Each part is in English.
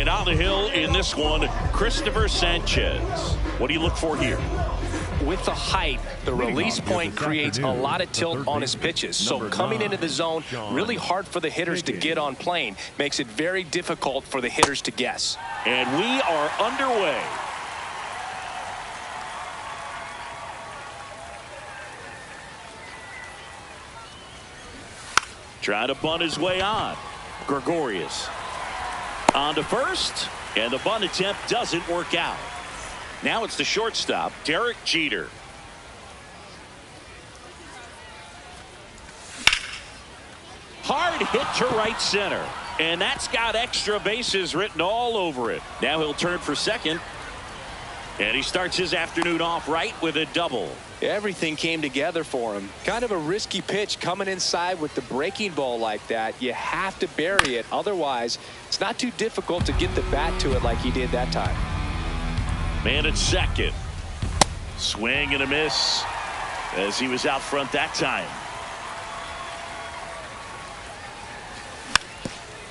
And on the hill in this one, Christopher Sanchez. What do you look for here? With the height, the release point creates a lot of tilt on his pitches. So coming into the zone, really hard for the hitters to get on plane. Makes it very difficult for the hitters to guess. And we are underway. Trying to bunt his way on. Gregorius on to first, and the bunt attempt doesn't work out. Now it's the shortstop, Derek Jeter. Hard hit to right center, and that's got extra bases written all over it. Now he'll turn for second, and he starts his afternoon off right with a double. Everything came together for him. Kind of a risky pitch coming inside with the breaking ball like that. You have to bury it. Otherwise, it's not too difficult to get the bat to it like he did that time. Man at second. Swing and a miss as he was out front that time.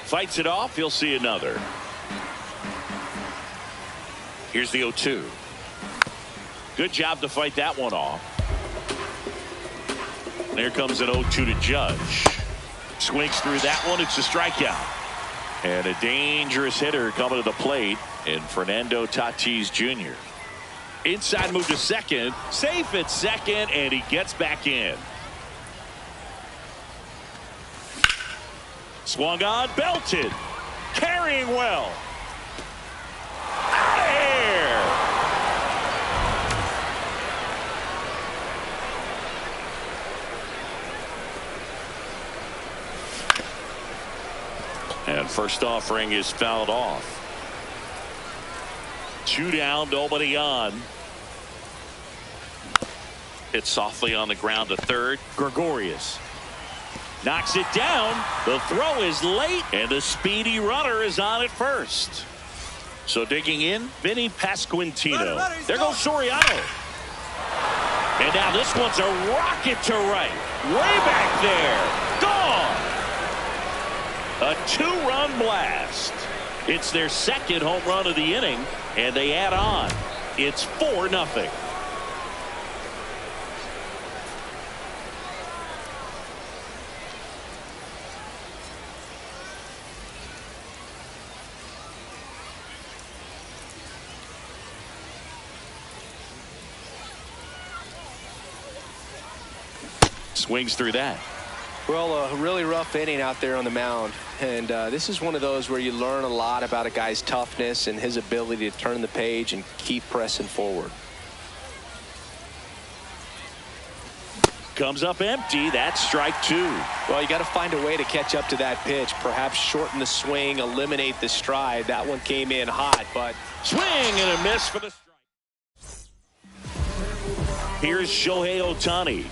Fights it off. He'll see another. Here's the 0-2. Good job to fight that one off. There comes an 0-2 to Judge. Swings through that one. It's a strikeout. And a dangerous hitter coming to the plate in Fernando Tatis Jr. Inside move to second. Safe at second, and he gets back in. Swung on, belted. Carrying well. And first offering is fouled off. 2 down, nobody on. Hit softly on the ground to third. Gregorius knocks it down. The throw is late, and the speedy runner is on at first. So digging in, Vinny Pasquantino. There goes Soriano. And now this one's a rocket to right. Way back there. Gone. A 2-run blast. It's their second home run of the inning, and they add on. It's 4-0. Swings through that. Well, a really rough inning out there on the mound. And this is one of those where you learn a lot about a guy's toughness and his ability to turn the page and keep pressing forward. Comes up empty. That's strike 2. Well, you got to find a way to catch up to that pitch. Perhaps shorten the swing, eliminate the stride. That one came in hot, but swing and a miss for the strike. Here's Shohei Ohtani.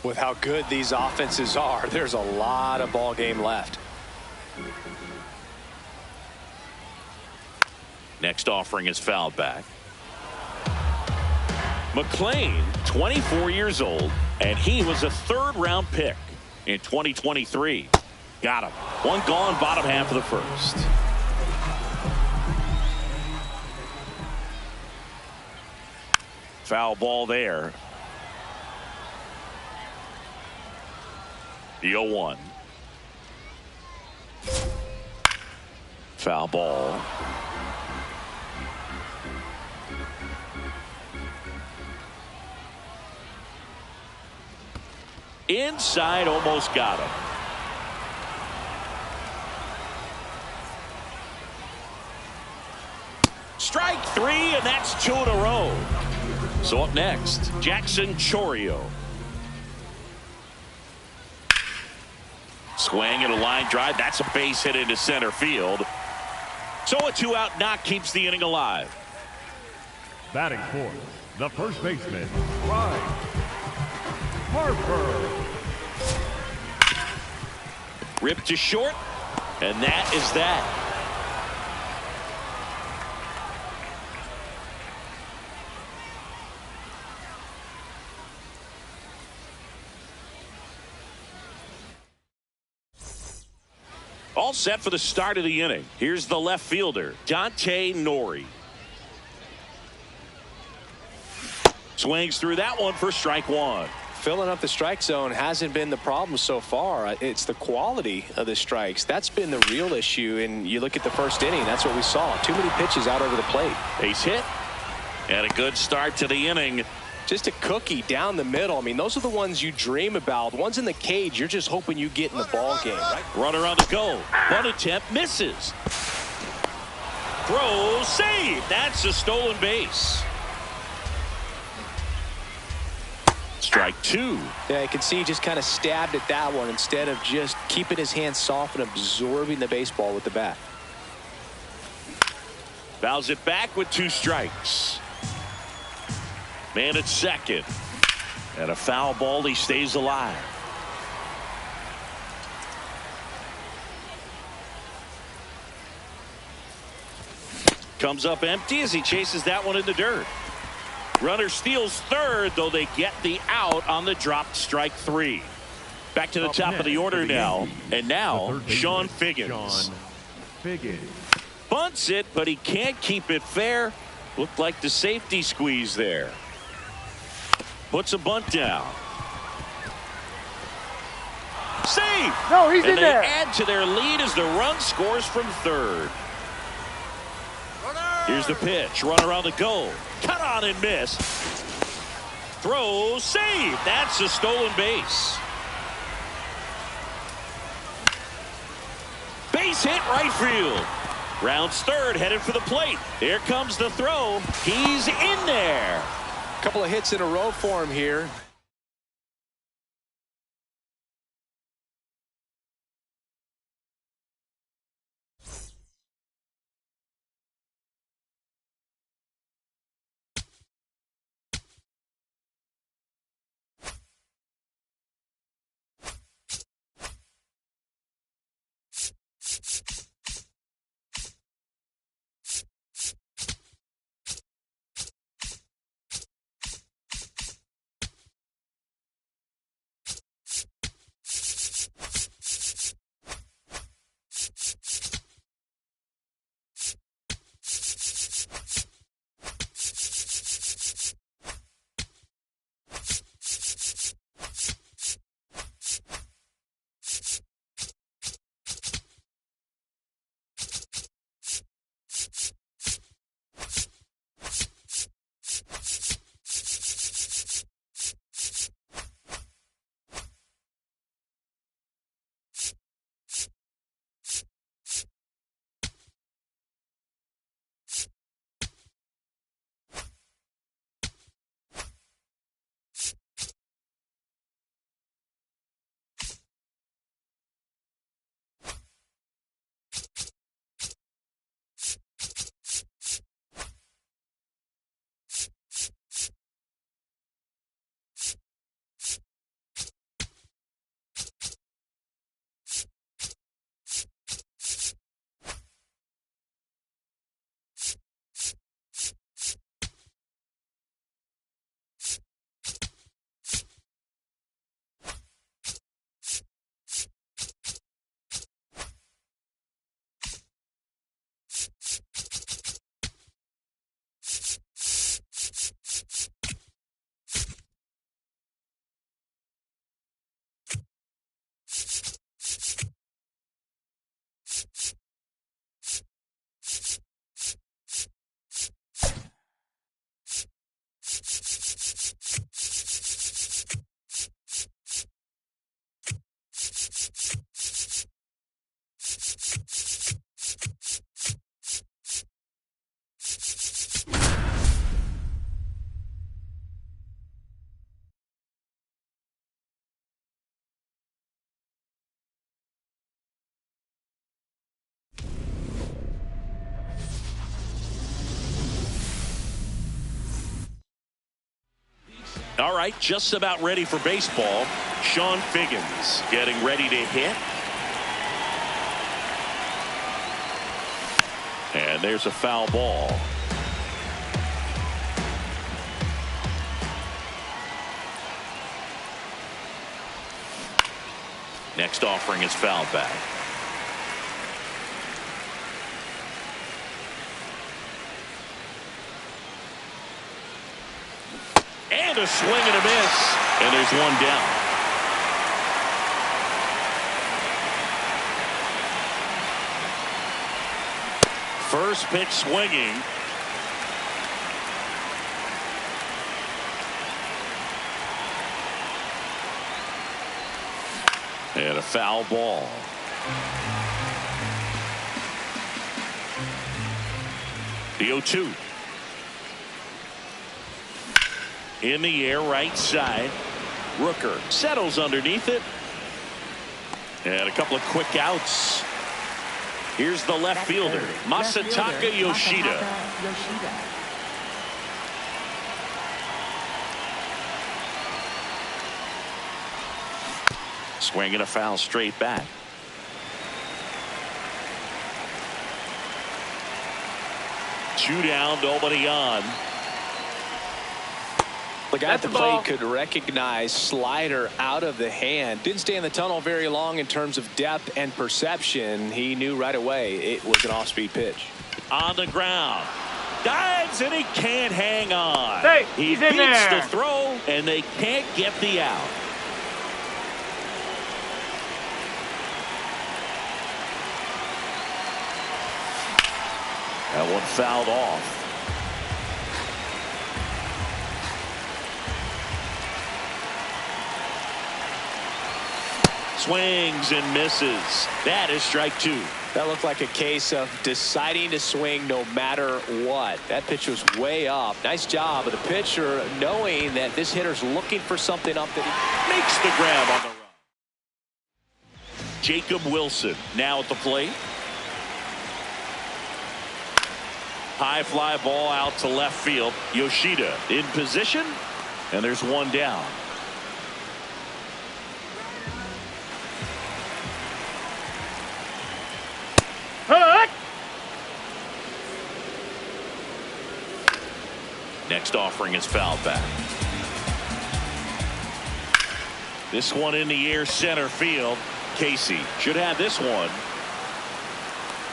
With how good these offenses are, there's a lot of ball game left. Next offering is fouled back. McClain, 24 years old, and he was a 3rd-round pick in 2023. Got him. One gone, bottom half of the first. Foul ball there. The 0-1. Foul ball. Inside, almost got him. Strike 3, and that's 2 in a row. So up next, Jackson Chourio. Swing and a line drive. That's a base hit into center field. So a 2-out knock keeps the inning alive. Batting fourth, the first baseman, Ryan Harper. Ripped to short, and that is that. All set for the start of the inning. Here's the left fielder, Dante Nori. Swings through that one for strike one. Filling up the strike zone hasn't been the problem so far. It's the quality of the strikes. That's been the real issue. And you look at the first inning, that's what we saw. Too many pitches out over the plate. Base hit. And a good start to the inning. Just a cookie down the middle. I mean, those are the ones you dream about. Ones in the cage, you're just hoping you get in the ball game, right? Runner on the go. Bunt attempt misses. Throw, save. That's a stolen base. Strike two. Yeah, you can see he just kind of stabbed at that one instead of just keeping his hands soft and absorbing the baseball with the bat. Fouls it back with 2 strikes. Man at second. And a foul ball. He stays alive. Comes up empty as he chases that one in the dirt. Runner steals third, though they get the out on the dropped strike 3. Back to the top of the order now. And now, Sean Figgins. Bunts it, but he can't keep it fair. Looked like the safety squeeze there. Puts a bunt down. Save! No, he's in there. And they add to their lead as the run scores from third. Here's the pitch. Runner on the go. Cut on and miss. Throw, save. That's a stolen base. Base hit right field. Rounds third, headed for the plate. Here comes the throw. He's in there. Couple of hits in a row for him here. All right, just about ready for baseball. Sean Figgins getting ready to hit. And there's a foul ball. Next offering is fouled back. And a swing and a miss. And there's one down. First pitch swinging. And a foul ball. The 0-2. In the air, right side. Rooker settles underneath it. And a couple of quick outs. Here's the left fielder, Masataka Yoshida. Swinging a foul straight back. Two down, nobody on. The guy at the plate could recognize slider out of the hand. Didn't stay in the tunnel very long in terms of depth and perception. He knew right away it was an off-speed pitch. On the ground. Dives and he can't hang on. Hey, he beats the throw and they can't get the out. That one fouled off. Swings and misses. That is strike two. That looked like a case of deciding to swing no matter what. That pitch was way up. Nice job of the pitcher knowing that this hitter's looking for something up that he makes the grab on the run. Jacob Wilson now at the plate. High fly ball out to left field. Yoshida in position, and there's one down. Next offering is fouled back. This one in the air, center field. Casey should have this one.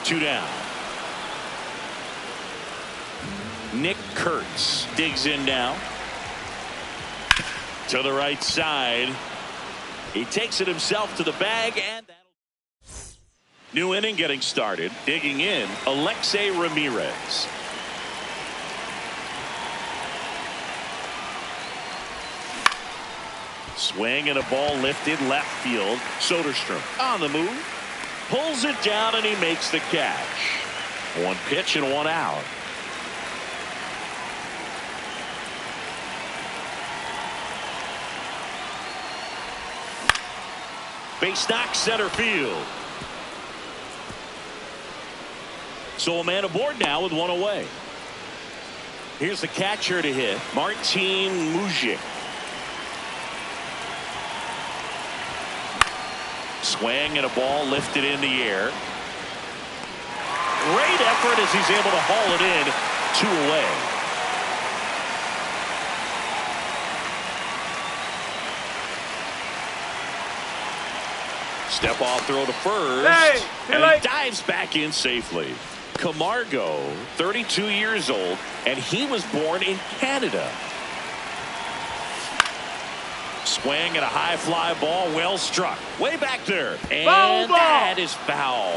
Two down. Nick Kurtz digs in now. To the right side. He takes it himself to the bag, and new inning getting started. Digging in, Alexei Ramirez. Swing and a ball lifted left field. Soderstrom on the move. Pulls it down and he makes the catch. One pitch and one out. Base knock center field. So a man aboard now with one away. Here's the catcher to hit, Martin Mujic. Swing and a ball lifted in the air. Great effort as he's able to haul it in. Two away. Step off throw to first. And he dives back in safely. Camargo, 32 years old, and he was born in Canada. Swing and a high fly ball, well struck. Way back there. And that is foul.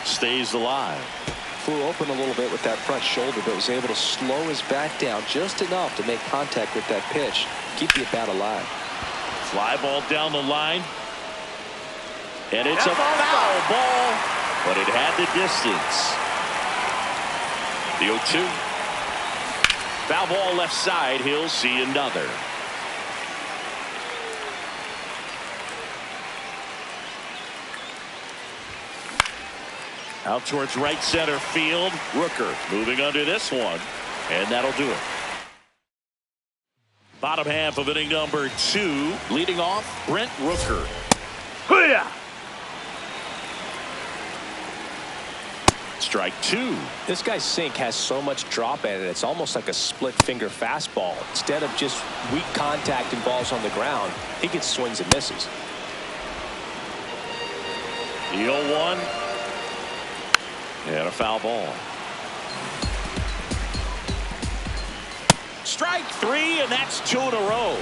Stays alive. Flew open a little bit with that front shoulder, but was able to slow his back down just enough to make contact with that pitch. Keep the at-bat alive. Fly ball down the line. And it's a foul ball, but it had the distance. The 0-2. Foul ball left side. He'll see another. Out towards right center field. Rooker moving under this one. And that'll do it. Bottom half of inning number 2. Leading off, Brent Rooker. Strike two. This guy's sink has so much drop at it, it's almost like a split finger fastball. Instead of just weak contact and balls on the ground, he gets swings and misses. The 0-1. And a foul ball. Strike three, and that's 2 in a row.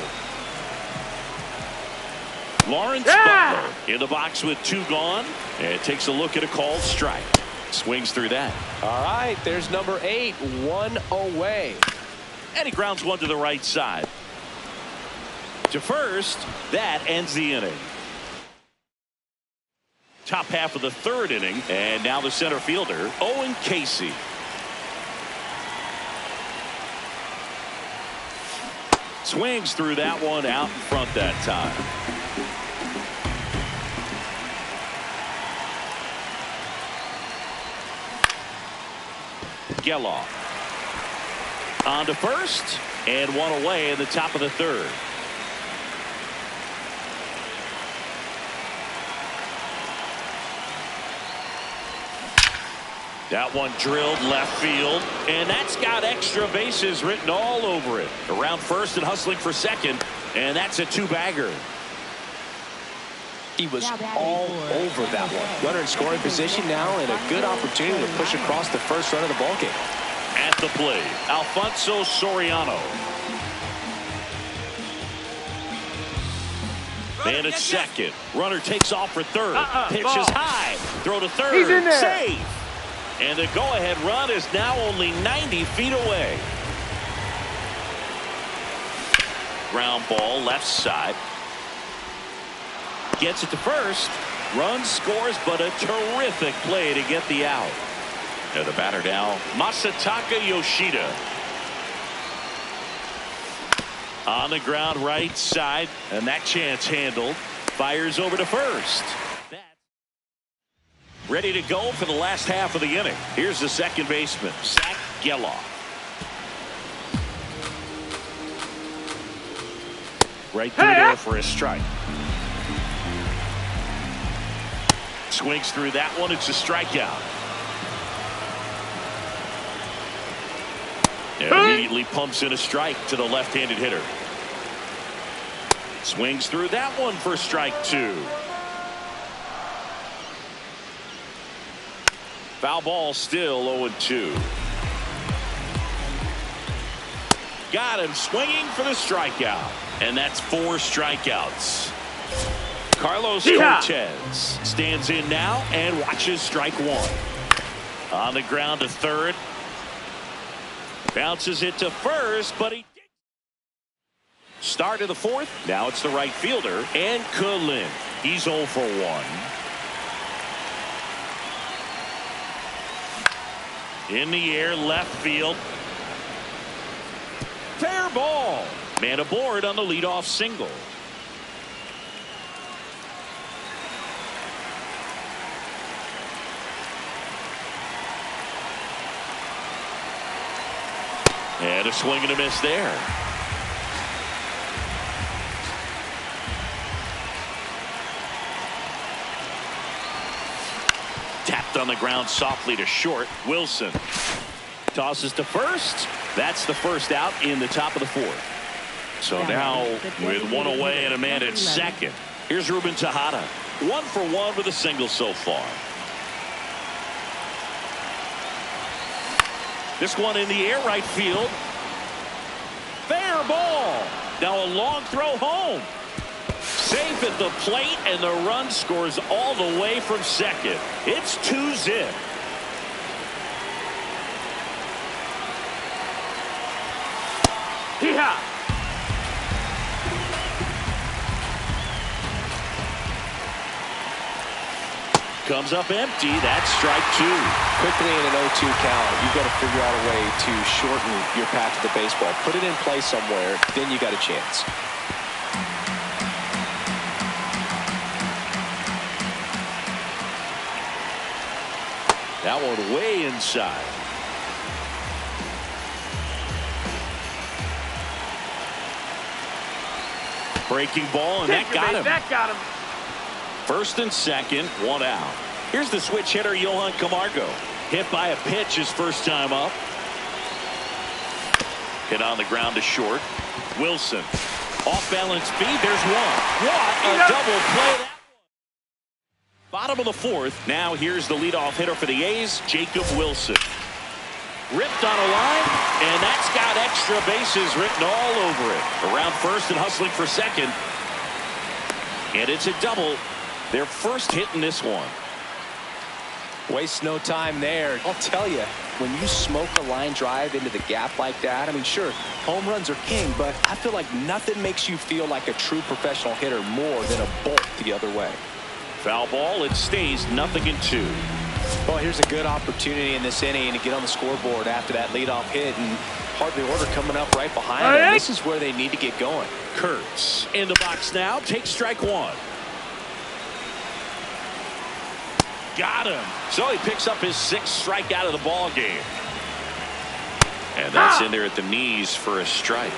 Lawrence Butler in the box with 2 gone, and takes a look at a called strike. Swings through that. All right, there's number 8, 1 away. And he grounds one to the right side. To first, that ends the inning. Top half of the 3rd inning, and now the center fielder, Owen Casey. Swings through that one out in front that time. Geloff on to first, and 1 away in the top of the 3rd. That one drilled left field, and that's got extra bases written all over it. Around first and hustling for second, and that's a 2-bagger. He was all over that one. Runner in scoring position now, and a good opportunity to push across the first run of the ballgame. At the plate, Alfonso Soriano. Man at second. Runner takes off for third. Pitches high. Throw to third. He's in there. Save. And the go-ahead run is now only 90 feet away. Ground ball left side. Gets it to first. Run scores, but a terrific play to get the out. Now the batter now, Masataka Yoshida. On the ground right side, and that chance handled. Fires over to first. Ready to go for the last half of the inning. Here's the second baseman, Zach Geloff. Right through there for a strike. Swings through that one. It's a strikeout. And immediately pumps in a strike to the left-handed hitter. Swings through that one for strike 2. Foul ball, still 0-2. Got him swinging for the strikeout. And that's 4 strikeouts. Carlos Cortez stands in now and watches strike 1. On the ground to third. Bounces it to first, but he did. Start of the 4th. Now it's the right fielder, and Cullen. He's 0 for 1. In the air, left field. Fair ball. Man aboard on the leadoff single. And a swing and a miss there. Tapped on the ground softly to short. Wilson tosses to first. That's the first out in the top of the 4th. So now with 1 away and a man at second. Here's Ruben Tejada. 1 for 1 with a single so far. This one in the air, right field. Fair ball. Now a long throw home. Safe at the plate, and the run scores all the way from second. It's 2-zip. Yeehaw! Comes up empty. That's strike 2. Quickly in an 0-2 count, you've got to figure out a way to shorten your path to the baseball. Put it in play somewhere, then you got a chance. That one way inside. Breaking ball, and that got him. That got him. First and second, 1 out. Here's the switch hitter, Johan Camargo. Hit by a pitch his first time up. Hit on the ground to short. Wilson. Off balance speed. There's one. What a double play. Bottom of the fourth. Now here's the leadoff hitter for the A's, Jacob Wilson. Ripped on a line, and that's got extra bases written all over it. Around first and hustling for second. And it's a double. Their first hit in this one. Waste no time there. I'll tell you, when you smoke a line drive into the gap like that, I mean, sure, home runs are king, but I feel like nothing makes you feel like a true professional hitter more than a bolt the other way. Foul ball. It stays 0-2. Well, here's a good opportunity in this inning to get on the scoreboard after that leadoff hit, and part of the order coming up right behind them. This is where they need to get going. Kurtz in the box now. Takes strike one. Got him. So he picks up his 6th strikeout of the ball game. And that's in there at the knees for a strike.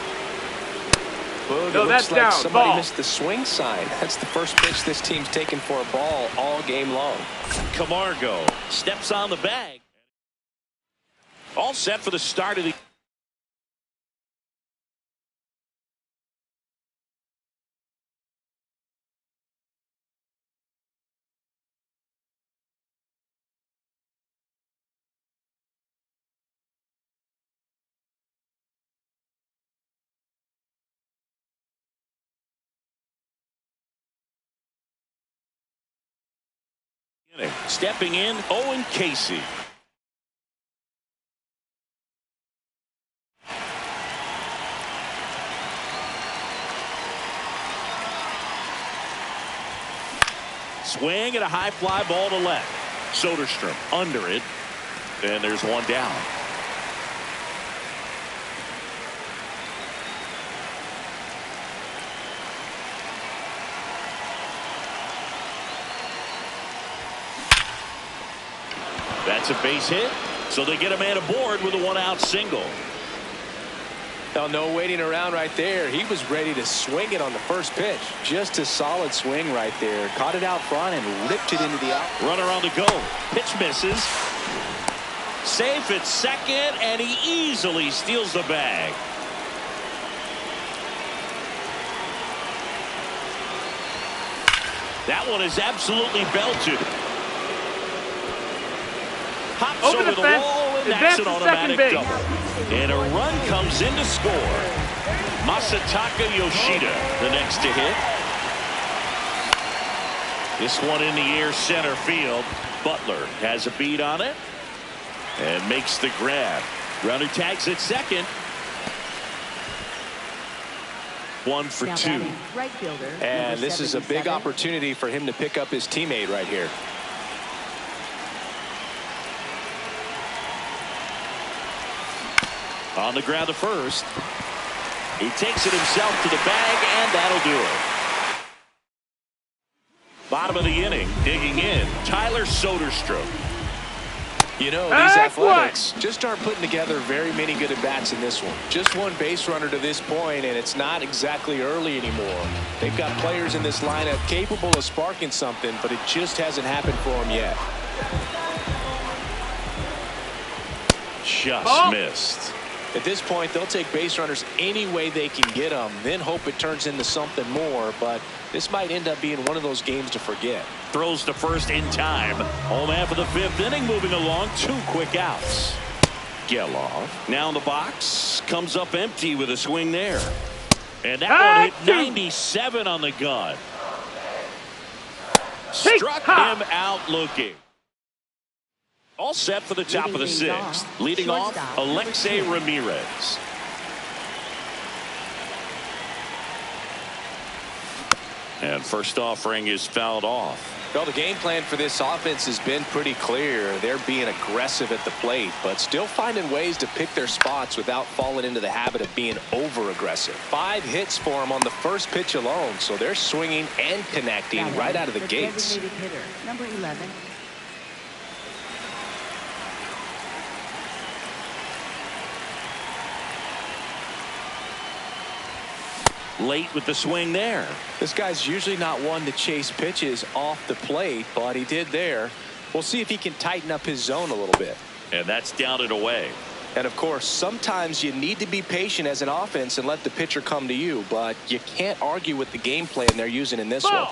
Well, no, looks like somebody missed the swing sign. That's the first pitch this team's taken for a ball all game long. Camargo steps on the bag. All set for the start of the stepping in, Owen Casey. Swing and a high fly ball to left. Soderstrom under it, and there's one down. That's a base hit, so they get a man aboard with a 1-out single. Oh, no waiting around right there. He was ready to swing it on the first pitch. Just a solid swing right there. Caught it out front and ripped it into the out. Runner on the go. Pitch misses. Safe at second, and he easily steals the bag. That one is absolutely belted. Hops over the wall, and that's an automatic double. And a run comes in to score. Masataka Yoshida, the next to hit. This one in the air center field. Butler has a beat on it and makes the grab. Runner tags at second. 1 for 2. Right fielder, and this is a big opportunity for him to pick up his teammate right here. On the ground to first. He takes it himself to the bag, and that'll do it. Bottom of the inning, digging in, Tyler Soderstrom. You know, these athletics just aren't putting together very many good at-bats in this one. Just one base runner to this point, and it's not exactly early anymore. They've got players in this lineup capable of sparking something, but it just hasn't happened for them yet. Just missed. At this point, they'll take base runners any way they can get them, then hope it turns into something more, but this might end up being one of those games to forget. Throws to first in time. Home half of the 5th inning, moving along, 2 quick outs. Geloff now in the box, comes up empty with a swing there. And that one hit 97 on the gun. Struck him out looking. All set for the top of the 6th. Leading off, Alexei Ramirez. And first offering is fouled off. Well, the game plan for this offense has been pretty clear. They're being aggressive at the plate, but still finding ways to pick their spots without falling into the habit of being over-aggressive. 5 hits for them on the first pitch alone, so they're swinging and connecting right out of the gates. Hitter, number 11. Late with the swing there. This guy's usually not one to chase pitches off the plate, but he did there. We'll see if he can tighten up his zone a little bit. And that's down and away. And of course, sometimes you need to be patient as an offense and let the pitcher come to you, but you can't argue with the game plan they're using in this one.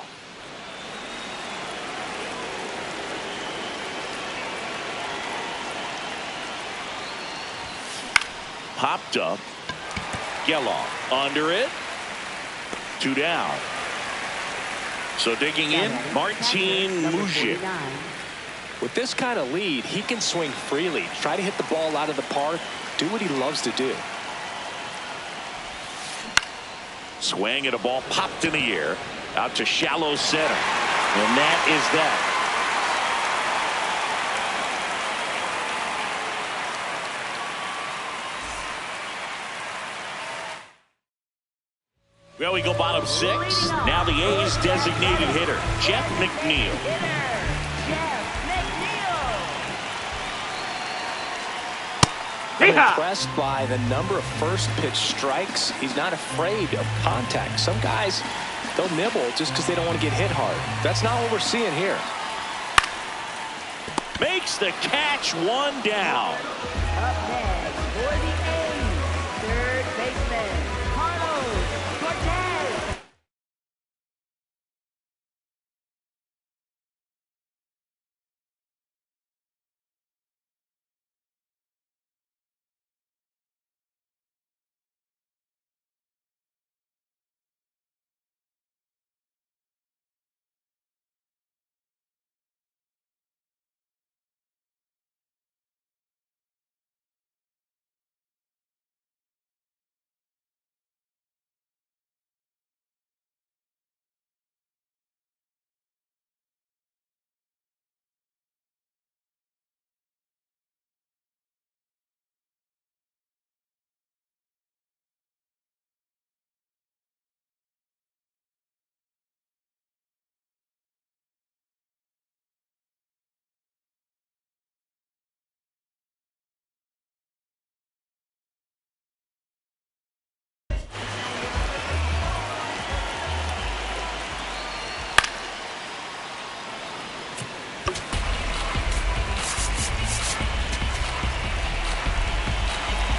Popped up. Geloff under it. 2 down. So digging in, Martin Mujic. With this kind of lead, he can swing freely, try to hit the ball out of the park, do what he loves to do. Swing and a ball popped in the air out to shallow center. And that is that. Well, we go bottom 6. Now the A's designated hitter, Jeff McNeil. I'm impressed by the number of first pitch strikes. He's not afraid of contact. Some guys, they'll nibble just because they don't want to get hit hard. That's not what we're seeing here. Makes the catch, 1 down. Up next for the A's, third baseman, Carlos Cortez.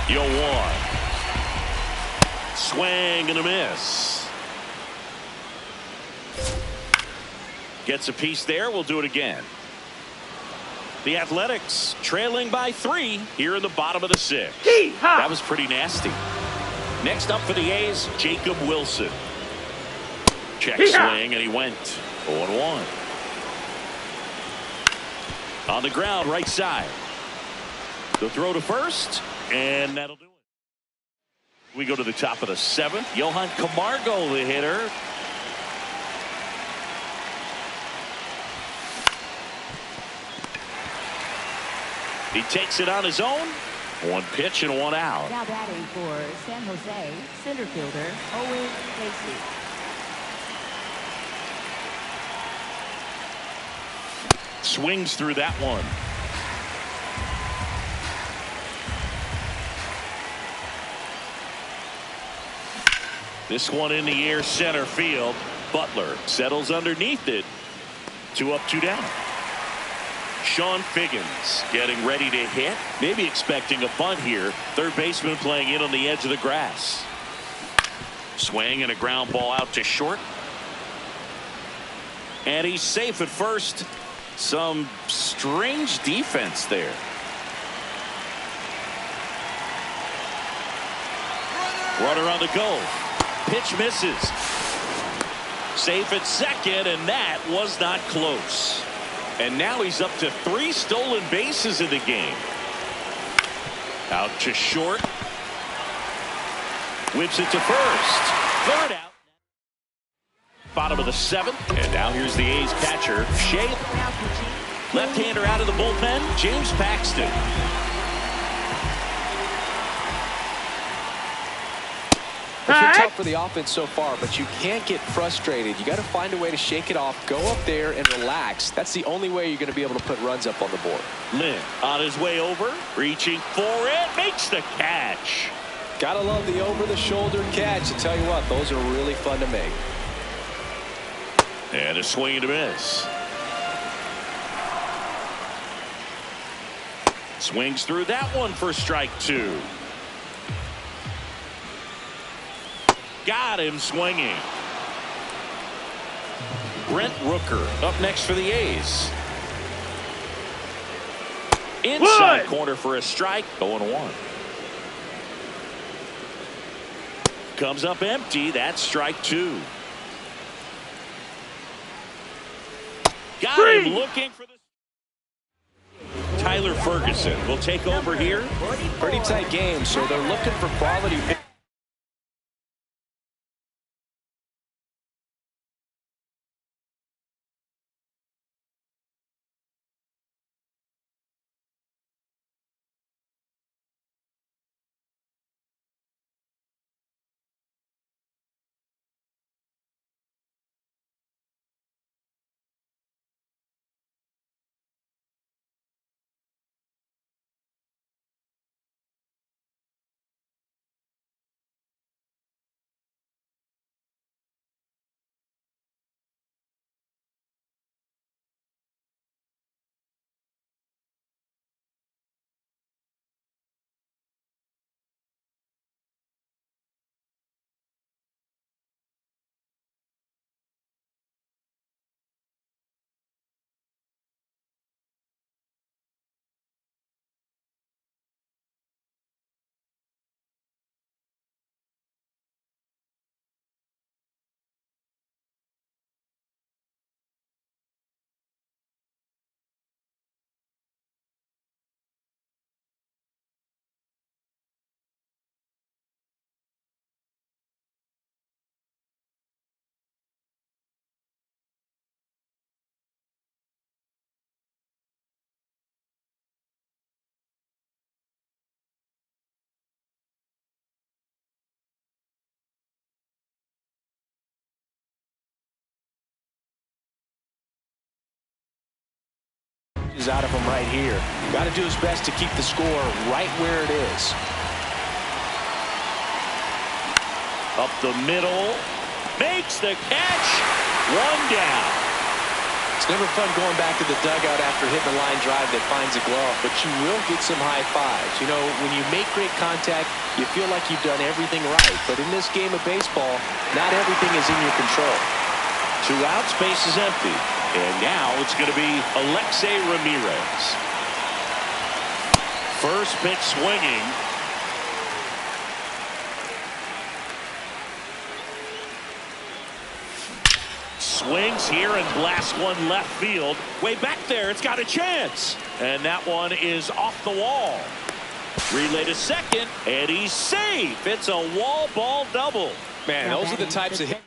Yo, 1. Swing and a miss. Gets a piece there. We'll do it again. The Athletics trailing by 3 here in the bottom of the 6th. That was pretty nasty. Next up for the A's, Jacob Wilson. Check swing, and he went 0-1. On the ground, right side. The throw to first, and that'll do it. We go to the top of the 7th. Johan Camargo, the hitter. He takes it on his own. 1 pitch and 1 out. Now batting for San Jose, center fielder Owen Casey. Swings through that one. This one in the air, center field. Butler settles underneath it. 2 up, 2 down. Sean Figgins getting ready to hit. Maybe expecting a bunt here. Third baseman playing in on the edge of the grass. Swing and a ground ball out to short. And he's safe at first. Some strange defense there. Runner on the go. Pitch misses. Safe at second, and that was not close. And now he's up to 3 stolen bases in the game. Out to short. Whips it to first. Third out. Bottom of the 7th. And now here's the A's catcher, Shea. Left-hander out of the bullpen, James Paxton. It's been tough for the offense so far, but you can't get frustrated. You got to find a way to shake it off, go up there and relax. That's the only way you're going to be able to put runs up on the board. Lynn on his way over, reaching for it, makes the catch. Gotta love the over-the-shoulder catch. I tell you what, those are really fun to make. And a swing and a miss. Swings through that one for strike 2. Got him swinging. Brent Rooker up next for the A's. Inside corner for a strike. 0-1. Comes up empty. That's strike 2. Got him looking for the. Tyler Ferguson will take over here. Pretty tight game, so they're looking for quality. Out of him right here. Got to do his best to keep the score right where it is. Up the middle. Makes the catch. 1 down. It's never fun going back to the dugout after hitting a line drive that finds a glove, but you will get some high fives. You know, when you make great contact, you feel like you've done everything right. But in this game of baseball, not everything is in your control. 2 outs, base is empty. And now it's going to be Alexei Ramirez. First pitch swinging. Swings here and blasts one left field. Way back there, it's got a chance. And that one is off the wall. Relay to second, and he's safe. It's a wall ball double. Man, those are the types of hits.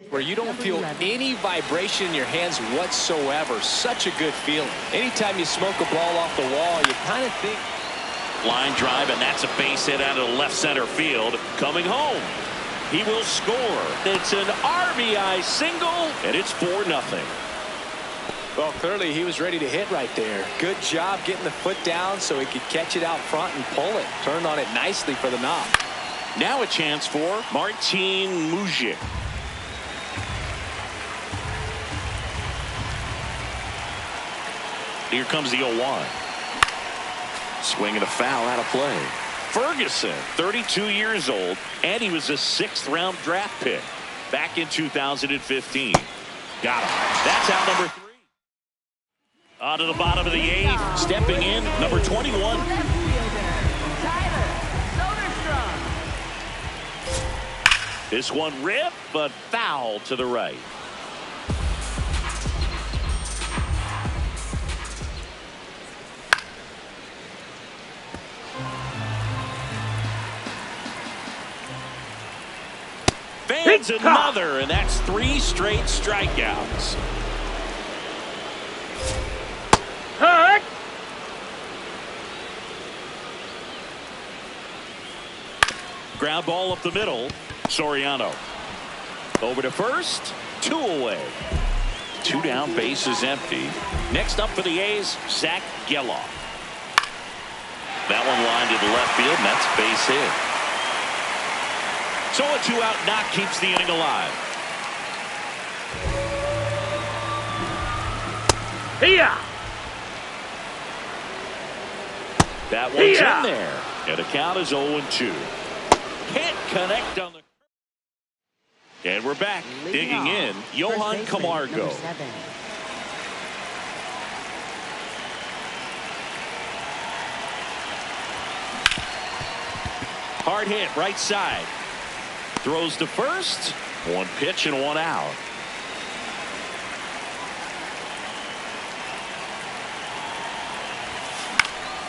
Where you don't feel any vibration in your hands whatsoever. Such a good feeling. Anytime you smoke a ball off the wall, you kind of think. Line drive, and that's a base hit out of the left center field. Coming home. He will score. It's an RBI single, and it's 4-0. Well, clearly he was ready to hit right there. Good job getting the foot down so he could catch it out front and pull it. Turned on it nicely for the knock. Now a chance for Martin Mujic. Here comes the 0-1. Swing and a foul out of play. Ferguson, 32 years old, and he was a 6th-round draft pick back in 2015. Got him. That's out number 3. On to the bottom of the 8th. Stepping in, number 21. This one ripped, but foul to the right. lands another, and that's 3 straight strikeouts. Hurt. Ground ball up the middle. Soriano over to first. 2 away. 2 down, bases empty. Next up for the A's, Zach Geloff. That one lined to the left field, and that's base hit. So a 2-out knock keeps the inning alive. Here. That one's in there, and the count is 0-2. Can't connect on the. And we're back. Digging in, Johan Camargo. Hard hit, right side. Throws to first. 1 pitch and 1 out.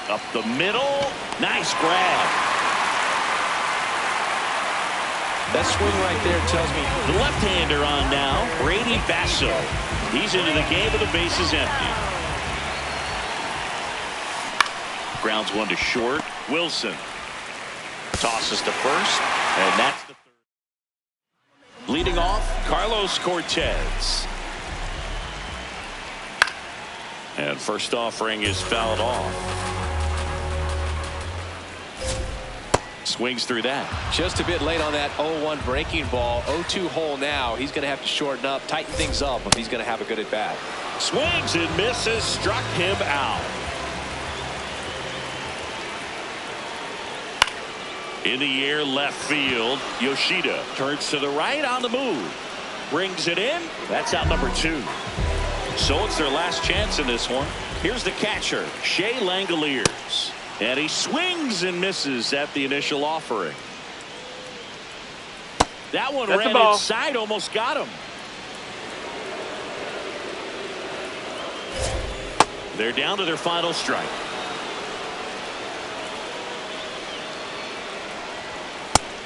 Up the middle. Nice grab. That swing right there tells me the left-hander on now, Brady Basso. He's into the game with the bases empty. Grounds 1 to short. Wilson tosses to first, and that's the third. Leading off, Carlos Cortez. And first offering is fouled off. Swings through that. Just a bit late on that 0-1 breaking ball. 0-2 hole now. He's going to have to shorten up, tighten things up if he's going to have a good at bat. Swings and misses, struck him out. In the air, left field. Yoshida turns to the right on the move. Brings it in. That's out number 2. So it's their last chance in this one. Here's the catcher, Shea Langoliers. And he swings and misses at the initial offering. That one ran inside, almost got him. They're down to their final strike.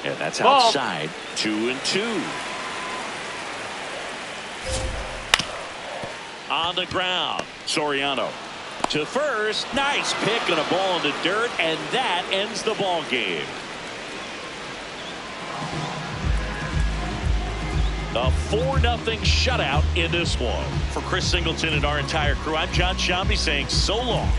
And that's outside. 2-2. On the ground, Soriano to first. Nice pick and a ball in the dirt, and that ends the ball game. A 4-0 shutout in this one. For Chris Singleton and our entire crew, I'm John Shambi saying so long.